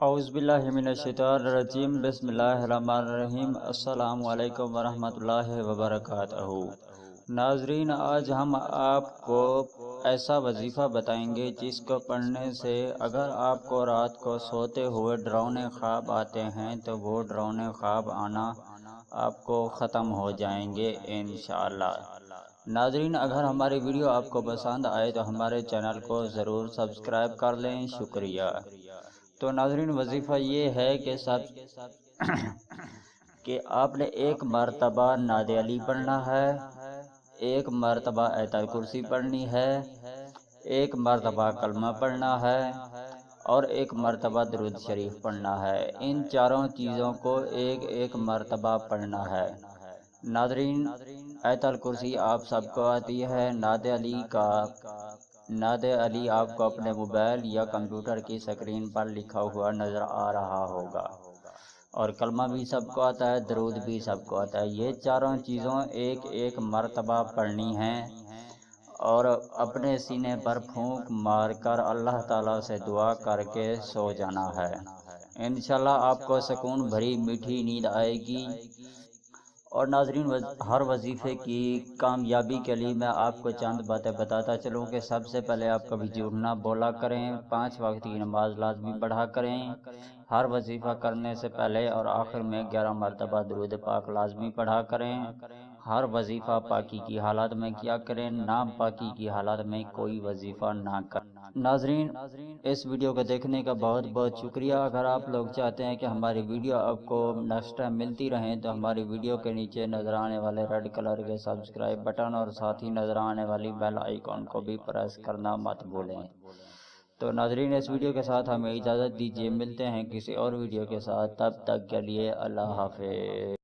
औज़ुबिल्लाहिमिनश्शैतानिर्रजीम बिस्मिल्लाहिर्रहमानिर्रहीम। अस्सलामु अलैकुम वरहमतुल्लाहि वबरकातुहू। नाज़रीन, आज हम आपको ऐसा वजीफ़ा बताएंगे जिसको पढ़ने से अगर आपको रात को सोते हुए डरावने ख्वाब आते हैं तो वो डरावने ख्वाब आना आपको ख़त्म हो जाएंगे इंशाअल्लाह। नाज़रीन, अगर हमारी वीडियो आपको पसंद आए तो हमारे चैनल को ज़रूर सब्सक्राइब कर लें, शुक्रिया। तो नाज़रीन, वजीफ़ा ये है कि कि आपने एक मरतबा नादे अली पढ़ना है, एक मरतबा आयतल कुर्सी पढ़नी है, एक मरतबा कलमा पढ़ना है और एक मरतबा दुरूद शरीफ पढ़ना है। इन चारों चीज़ों को एक एक मरतबा पढ़ना है। नाज़रीन, आयतल कुर्सी आप सबको आती है। नादे अली आपको अपने मोबाइल या कंप्यूटर की स्क्रीन पर लिखा हुआ नज़र आ रहा होगा और कलमा भी सबको आता है, दरूद भी सबको आता है। ये चारों चीज़ों एक एक मरतबा पढ़नी हैं और अपने सीने पर फूंक मारकर अल्लाह ताला से दुआ करके सो जाना है। इंशाल्लाह आपको सुकून भरी मीठी नींद आएगी। और नाज़रीन, हर वजीफ़े की कामयाबी के लिए मैं आपको चंद बातें बताता चलूँ कि सबसे पहले आप कभी झूठ ना बोला करें, 5 वक्त की नमाज लाजमी पढ़ा करें, हर वजीफ़ा करने से पहले और आखिर में 11 मरतबा दुरूद पाक लाजमी पढ़ा करें, हर वजीफ़ा पाकी की हालत में किया करें, नाम पाकी की हालत में कोई वजीफ़ा ना करें। नाज़रीन, इस वीडियो को देखने का बहुत बहुत शुक्रिया। अगर आप लोग चाहते हैं कि हमारी वीडियो आपको नेक्स्ट टाइम मिलती रहें तो हमारी वीडियो के नीचे नज़र आने वाले रेड कलर के सब्सक्राइब बटन और साथ ही नज़र आने वाली बेल आइकॉन को भी प्रेस करना मत भूलें। तो नाज़रीन, इस वीडियो के साथ हमें इजाज़त दीजिए। मिलते हैं किसी और वीडियो के साथ, तब तक के लिए अल्लाह हाफ़िज़।